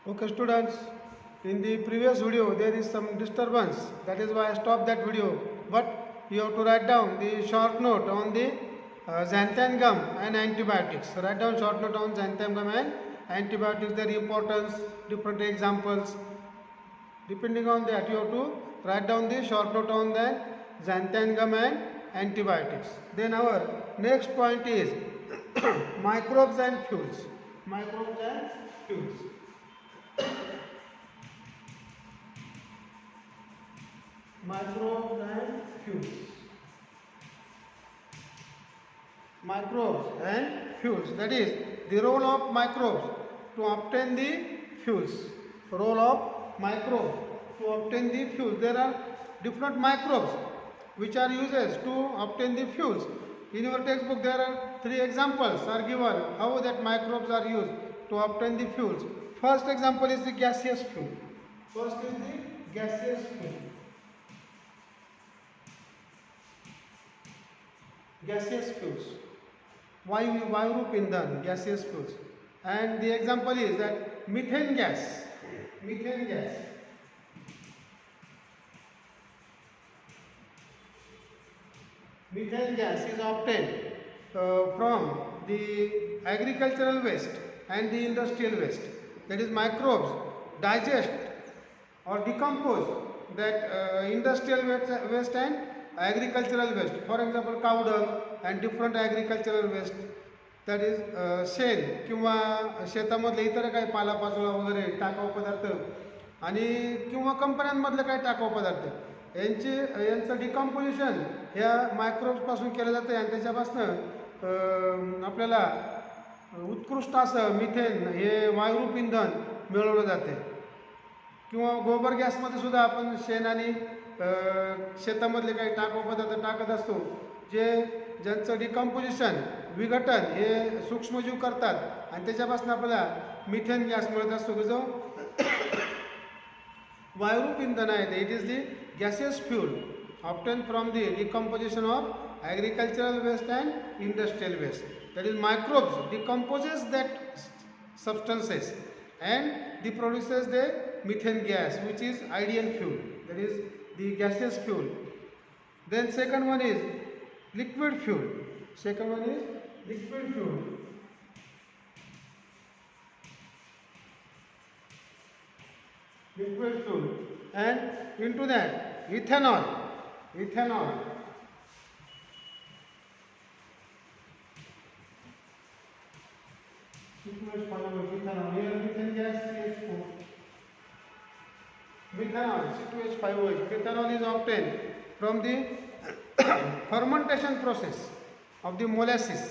Okay, students, in the previous video there is some disturbance. That is why I stopped that video. But you have to write down the short note on the xanthan gum and antibiotics. So write down short note on xanthan gum and antibiotics, their importance, different examples. Depending on that, you have to write down the short note on the xanthan gum and antibiotics. Then our next point is microbes and fuels. Microbes and fuels. Microbes and fuels. Microbes and fuels. That is the role of microbes to obtain the fuels. Role of microbes to obtain the fuels. There are different microbes which are used to obtain the fuels. In your textbook there are 3 examples are given how that microbes are used to obtain the fuels. First example is the gaseous fuel. First is the gaseous fuel. Gaseous fuels. Vayurup Indhan, gaseous fuels. And the example is that methane gas. Methane gas. Methane gas is obtained from the agricultural waste and the industrial waste. That is, microbes digest or decompose that industrial waste and agricultural waste. For example, cow dung and different agricultural waste. That is शेण किंवा शेतामधले इतर काही पालापाचोळा वगैरे टाकाऊ पदार्थ आणि किंवा कंपन्यांमधले काही टाकाऊ पदार्थ यांचं डिकम्पोजिशन ह्या मायक्रोब्सपासून केलं जातं आणि त्याच्यापासून आपल्याला उत्कृष्ट असं मिथेन हे वायुरूप इंधन मिळवलं जाते. किंवा गोबर गॅसमध्ये सुद्धा आपण शेण आणि शेतामधले काही टाकाऊ पदार्थ टाकत असतो ज्यांचं डिकम्पोजिशन विघटन हे सूक्ष्मजीव करतात आणि त्याच्यापासून आपल्याला मिथेन गॅस मिळत असतो की जो वायुरूप इंधन आहे. It is the gaseous fuel obtain from the decomposition of agricultural waste and industrial waste. That is, microbes decomposes that substances and produces the methane gas, which is ideal fuel. That is the gaseous fuel. Then second one is liquid fuel. Second one is liquid fuel. Liquid fuel, and into that ethanol. Ethanol. Methanol. Here methane gas CH4. Methanol C2H5OH. Methanol is obtained from the fermentation process of the molasses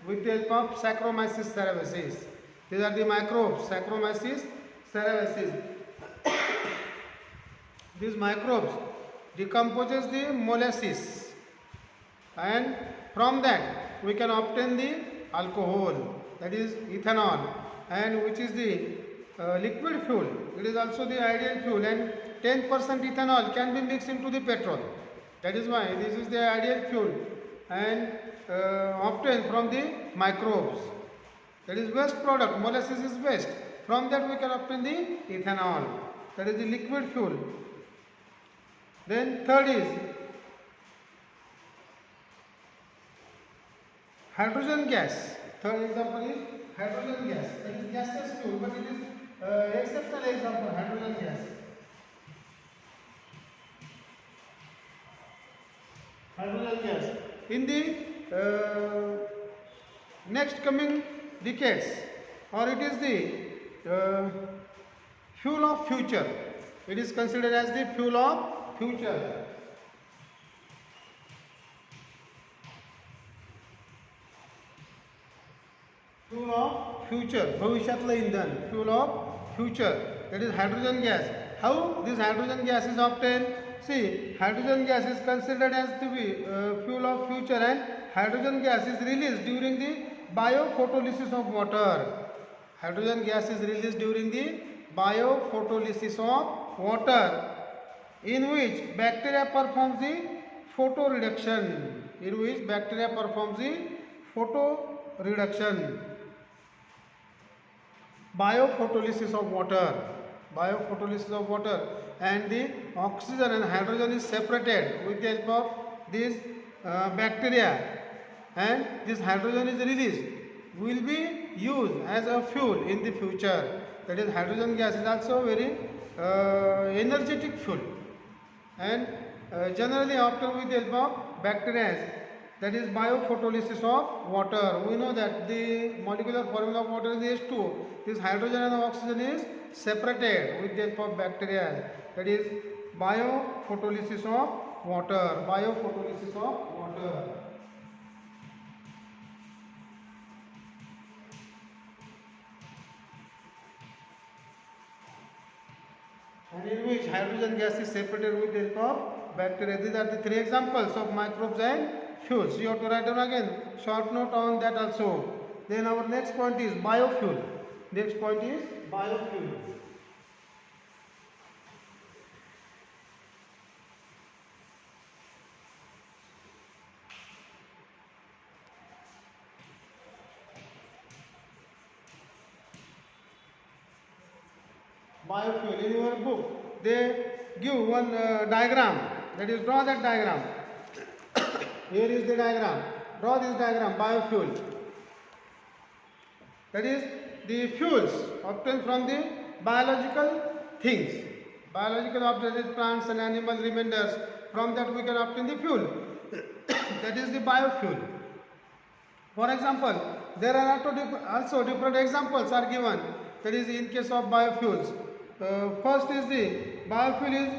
with the help of Saccharomyces cerevisiae. These are the microbes, Saccharomyces cerevisiae. These microbes decomposes the molasses, and from that we can obtain the alcohol, that is ethanol, and which is the liquid fuel. It is also the ideal fuel, and 10% ethanol can be mixed into the petrol. That is why this is the ideal fuel and obtained from the microbes. That is waste product. Molasses is waste. From that we can obtain the ethanol. That is the liquid fuel. Then third is hydrogen gas. Third example is hydrogen gas. That is gaseous fuel, but it is exceptional example, hydrogen gas. Hydrogen gas. In the next coming decades, or it is the fuel of future. It is considered as the fuel of future. Fuel of future, bhavishyatla indhan, fuel of future, that is hydrogen gas. How this hydrogen gas is obtained? See, hydrogen gas is considered as to be fuel of future, and hydrogen gas is released during the biophotolysis of water. Hydrogen gas is released during the biophotolysis of water, in which bacteria performs the photoreduction. In which bacteria performs the photoreduction. biophotolysis of water. Biophotolysis of water, and the oxygen and hydrogen is separated with the help of these bacteria, and this hydrogen is released, will be used as a fuel in the future. That is, hydrogen gas is also very energetic fuel, and generally obtained with the help of bacteria. That is biophotolysis of water. We know that the molecular formula of water is H2O. This hydrogen and oxygen is separated with the help of bacteria. That is biophotolysis of water. Biophotolysis of water. And in which hydrogen gas is separated with the help of bacteria. These are the three examples of microbes and fuels. You have to write down again short note on that also. Then our next point is biofuel. Next point is biofuel. Biofuel. In your book, they give one diagram. That is, draw that diagram. Here is the diagram. Draw this diagram. Biofuel. That is the fuels obtained from the biological things. Biological objects, plants and animal remainders. From that we can obtain the fuel. That is the biofuel. For example, there are also different examples are given. That is in case of biofuels. First is the biofuel is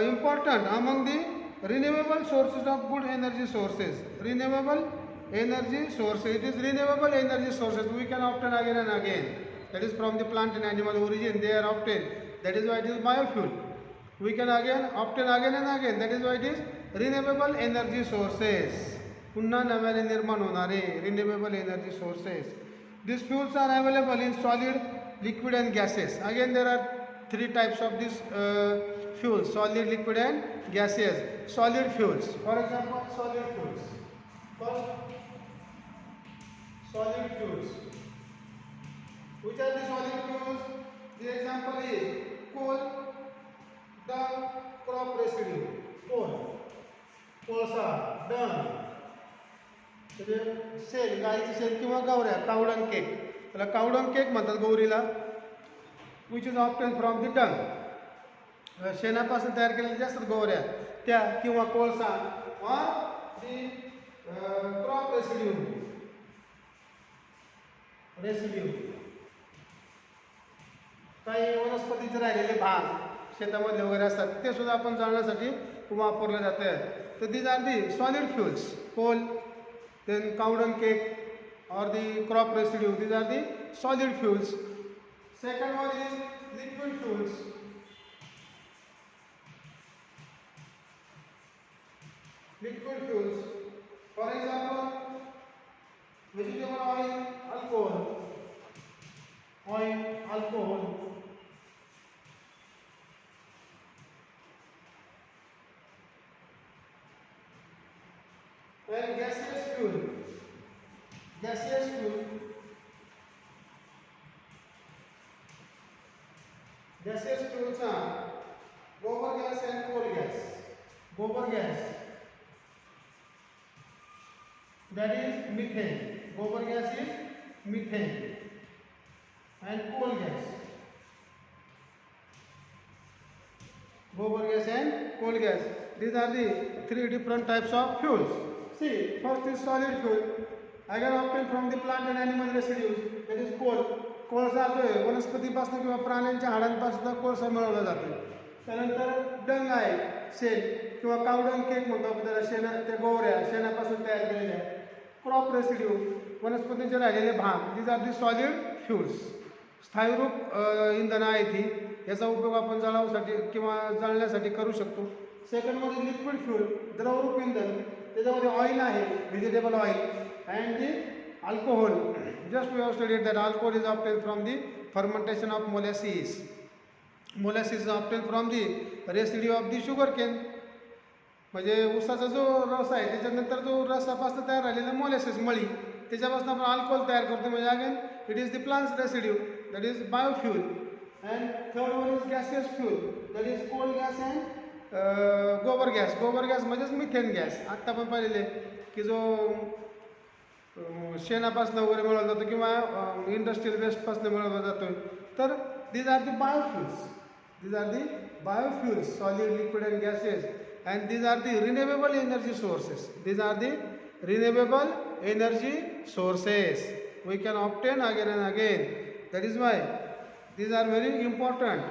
important among the renewable sources of good energy sources. Renewable energy sources. It is renewable energy sources we can obtain again and again. That is from the plant and animal origin they are obtained. That is why it is biofuel. We can obtain again and again. That is why it is renewable energy sources. पुन्हा नव्याने निर्माण होणारे renewable energy sources. These fuels are available in solid, liquid and gases. Again there are three types of these fuels: solid, liquid and gaseous. Solid fuels. For example, solid fuels. First, solid fuels. Which are the solid fuels? The example is coal, dung, crop residue. Coal, कोळसा, dung. शेण, गाईचे शेण किंवा गवऱ्या, कावडंग cake. त्याला cow dung cake म्हणतात गौरीला. Which is obtained from the dung. शेणापासून तयार केलेल्या ज्या असतात गौऱ्या त्या किंवा कोळसा ऑर दी क्रॉप रेसिड्यू. काही वनस्पतीचे राहिलेले भाग शेतामध्ये वगैरे असतात ते सुद्धा आपण जाळण्यासाठी वापरले जाते. तर these are the solid fuels. Coal, then cow dung cake or the crop residue, these are the solid fuels. Second one is liquid fuels. Liquid fuels, for example, vegetable oil, alcohol. And gaseous fuel. Gaseous fuels are gobar gas and coal gas. Gobar gas, that is methane. Gobar gas is methane. And coal gas. Gobar gas and coal gas. These are the three different types of fuels. See, first is solid fuel. Again obtained from the plant and animal residues. That is coal. कोळसा जो आहे वनस्पतीपासून किंवा प्राण्यांच्या हाडांपासून कोळसा मिळवला जातो. त्यानंतर डंग आहे, शेण किंवा कावडंग केक म्हणतो आपण त्याला. त्या गोवऱ्या शेणापासून तयार केलेल्या. क्रॉप रेसिड्यू, वनस्पतींचे राहिलेले भाग. These are the solid fuels. स्थायीरूप इंधन आहे ती. याचा उपयोग आपण जळावसाठी किंवा जाळण्यासाठी करू शकतो. सेकंड मध्ये लिक्विड फ्युल, द्रवरूप इंधन. त्याच्यामध्ये ऑइल आहे, vegetable oil. And the alcohol. Just we have studied that alcohol is obtain from the fermentation of molasses. Molasses is obtain from the residue of the sugarcane. म्हणजे ऊसाचा जो रस आहे त्याच्यानंतर जो रसापासून तयार झालेला मोलॅसिस मळी त्याच्यापासून आपण अल्कोहोल तयार करतो. म्हणजे again it is the plants residue that is biofuel, and third one is gaseous fuel, that is coal gas and गोबर गॅस. गोबर गॅस म्हणजेच मिथेन गॅस. आत्ता आपण पाहिलेले की जो शेणापासून वगैरे मिळवला जातो किंवा इंडस्ट्रियल वेस्टपासून मिळवला जातो. तर these are the biofuels. These are the biofuels, solid, liquid and gases, and these are the renewable energy sources. These are the renewable energy sources we can obtain again and again. That is why these are very important,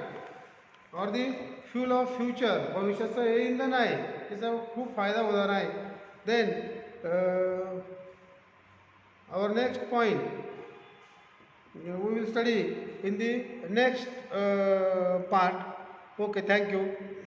or the fuel of future. भविष्याचं हे इंधन आहे, त्याचा खूप फायदा होणार आहे. Then our next point we will study in the next part. Okay, thank you.